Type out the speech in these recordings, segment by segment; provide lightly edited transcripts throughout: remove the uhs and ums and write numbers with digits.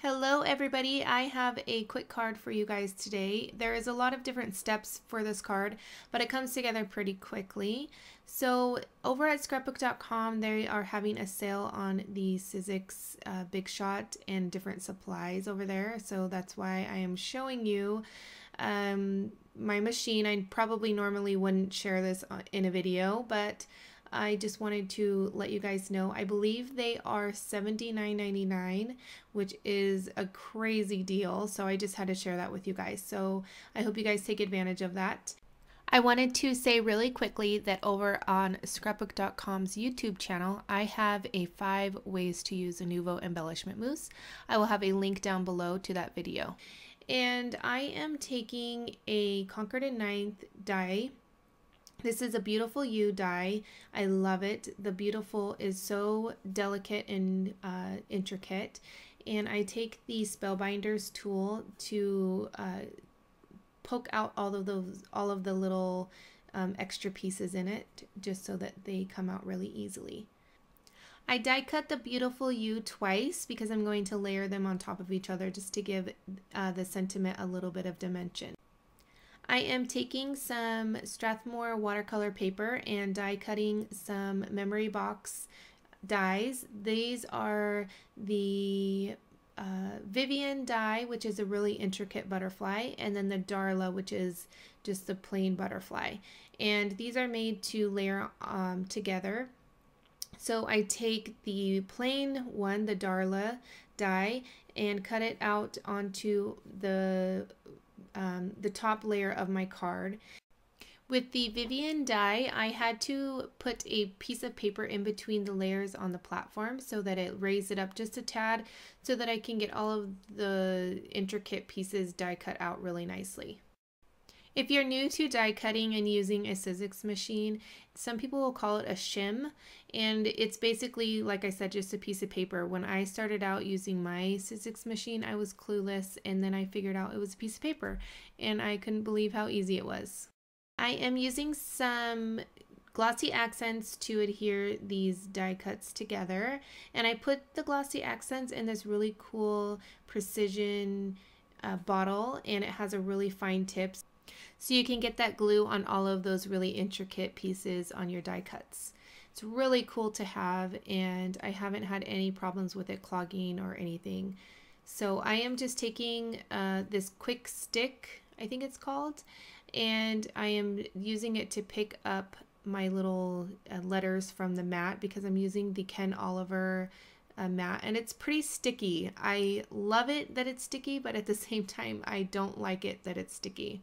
Hello everybody, I have a quick card for you guys today. There is a lot of different steps for this card, but it comes together pretty quickly. So over at scrapbook.com, they are having a sale on the Sizzix Big Shot and different supplies over there. So that's why I am showing you my machine. I probably normally wouldn't share this in a video, but I just wanted to let you guys know. I believe they are $79.99, which is a crazy deal. So I just had to share that with you guys. So I hope you guys take advantage of that. I wanted to say really quickly that over on scrapbook.com's YouTube channel, I have a 5 ways to use a Nuvo embellishment mousse. I will have a link down below to that video. And I am taking a Concord & Ninth die. This is a beautiful U die. I love it. The beautiful is so delicate and intricate. And I take the Spellbinders tool to poke out all of the little extra pieces in it, just so that they come out really easily. I die cut the beautiful U twice because I'm going to layer them on top of each other just to give the sentiment a little bit of dimension. I am taking some Strathmore watercolor paper and die cutting some memory box dies. These are the Vivian die, which is a really intricate butterfly, and then the Darla, which is just the plain butterfly. And these are made to layer together. So I take the plain one, the Darla die, and cut it out onto the top layer of my card. With the Vivian die, I had to put a piece of paper in between the layers on the platform so that it raised it up just a tad so that I can get all of the intricate pieces die cut out really nicely. If you're new to die cutting and using a Sizzix machine, some people will call it a shim, and it's basically, like I said, just a piece of paper. When I started out using my Sizzix machine, I was clueless, and then I figured out it was a piece of paper, and I couldn't believe how easy it was. I am using some glossy accents to adhere these die cuts together, and I put the glossy accents in this really cool ProCision bottle, and it has a really fine tip. So you can get that glue on all of those really intricate pieces on your die cuts. It's really cool to have, and I haven't had any problems with it clogging or anything. So I am just taking this quick stick, I think it's called, and I am using it to pick up my little letters from the mat because I'm using the Ken Oliver mat, and it's pretty sticky. I love it that it's sticky, but at the same time I don't like it that it's sticky.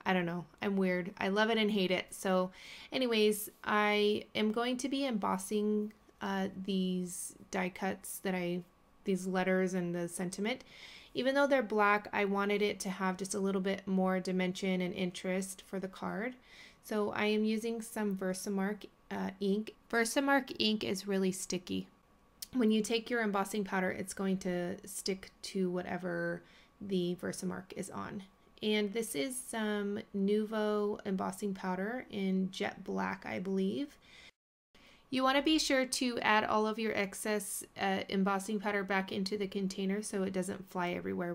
I don't know, I'm weird. I love it and hate it. So anyways, I am going to be embossing these die cuts these letters and the sentiment. Even though they're black, I wanted it to have just a little bit more dimension and interest for the card. So I am using some VersaMark ink. VersaMark ink is really sticky. When you take your embossing powder, it's going to stick to whatever the VersaMark is on. And this is some Nuvo embossing powder in jet black, I believe. You want to be sure to add all of your excess embossing powder back into the container so it doesn't fly everywhere.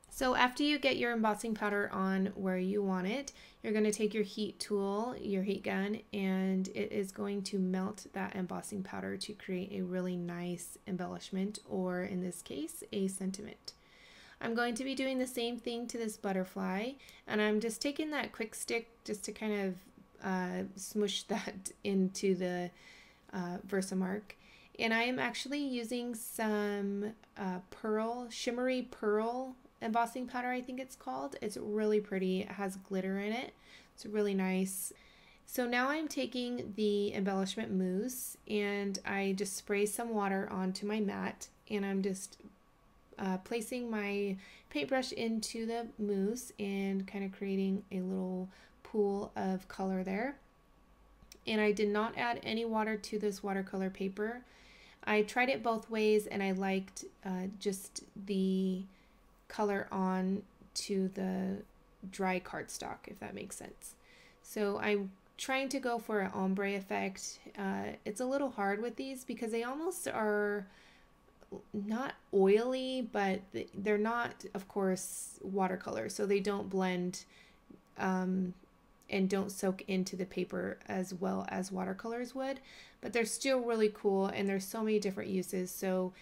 So after you get your embossing powder on where you want it, you're going to take your heat tool, your heat gun, and it is going to melt that embossing powder to create a really nice embellishment, or in this case, a sentiment. I'm going to be doing the same thing to this butterfly, and I'm just taking that quick stick just to kind of smoosh that into the VersaMark. And I am actually using some shimmery pearl embossing powder, I think it's called. It's really pretty. It has glitter in it. It's really nice. So now I'm taking the embellishment mousse, and I just spray some water onto my mat, and I'm just placing my paintbrush into the mousse and kind of creating a little pool of color there. And I did not add any water to this watercolor paper. I tried it both ways, and I liked just the color on to the dry cardstock, if that makes sense. So I'm trying to go for an ombre effect. It's a little hard with these because they almost are not oily, but they're not, of course, watercolor, so they don't blend and don't soak into the paper as well as watercolors would, but they're still really cool, and there's so many different uses. So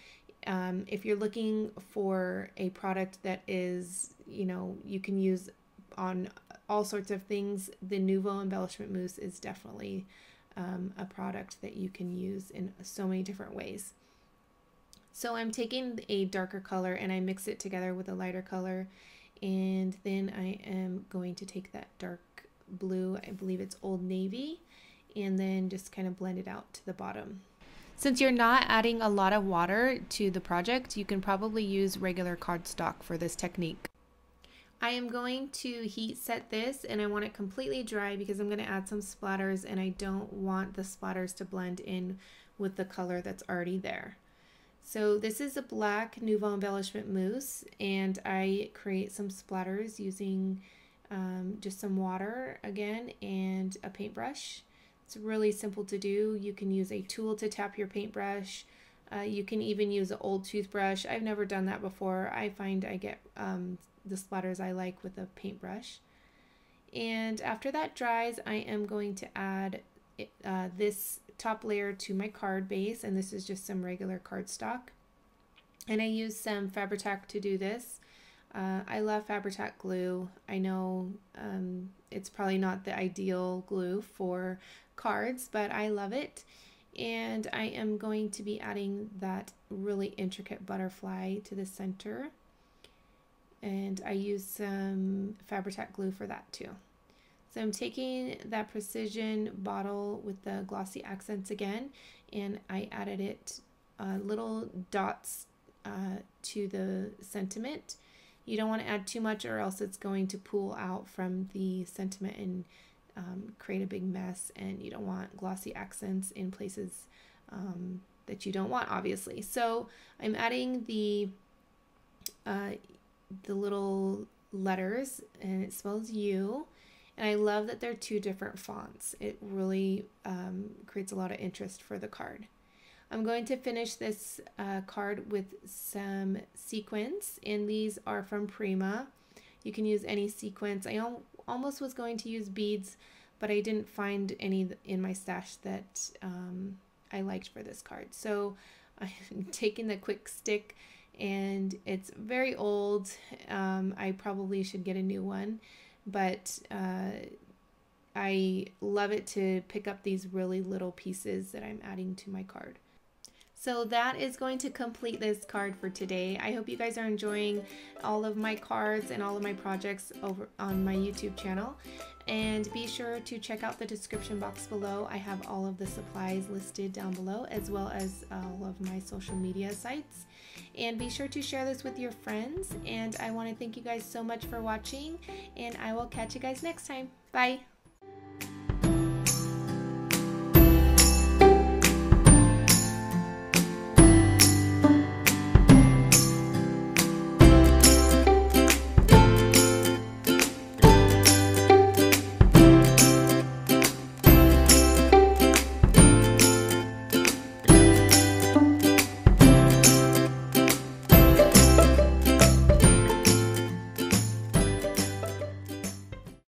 if you're looking for a product that is, you know, you can use on all sorts of things, the Nuvo Embellishment Mousse is definitely a product that you can use in so many different ways. So I'm taking a darker color and I mix it together with a lighter color, and then I am going to take that dark blue, I believe it's Old Navy, and then just kind of blend it out to the bottom. Since you're not adding a lot of water to the project, you can probably use regular cardstock for this technique. I am going to heat set this, and I want it completely dry because I'm going to add some splatters, and I don't want the splatters to blend in with the color that's already there. So this is a black Nuvo Embellishment Mousse, and I create some splatters using just some water again and a paintbrush. It's really simple to do. You can use a tool to tap your paintbrush. You can even use an old toothbrush. I've never done that before. I find I get the splatters I like with a paintbrush. And after that dries, I am going to add this top layer to my card base, and this is just some regular cardstock. And I use some Fabri-Tac to do this. I love Fabri-Tac glue. I know it's probably not the ideal glue for cards, but I love it. And I am going to be adding that really intricate butterfly to the center. And I use some Fabri-Tac glue for that too. So I'm taking that ProCision bottle with the glossy accents again, and I added it little dots to the sentiment. You don't want to add too much, or else it's going to pool out from the sentiment and create a big mess, and you don't want glossy accents in places that you don't want, obviously. So I'm adding the little letters, and it spells U, and I love that they're two different fonts. It really creates a lot of interest for the card. I'm going to finish this card with some sequins, and these are from Prima. You can use any sequins. I almost was going to use beads, but I didn't find any in my stash that I liked for this card. So I'm taking the quick stick, and it's very old. I probably should get a new one, but I love it to pick up these really little pieces that I'm adding to my card. So that is going to complete this card for today. I hope you guys are enjoying all of my cards and all of my projects over on my YouTube channel. And be sure to check out the description box below. I have all of the supplies listed down below, as well as all of my social media sites. And be sure to share this with your friends. And I want to thank you guys so much for watching, and I will catch you guys next time. Bye!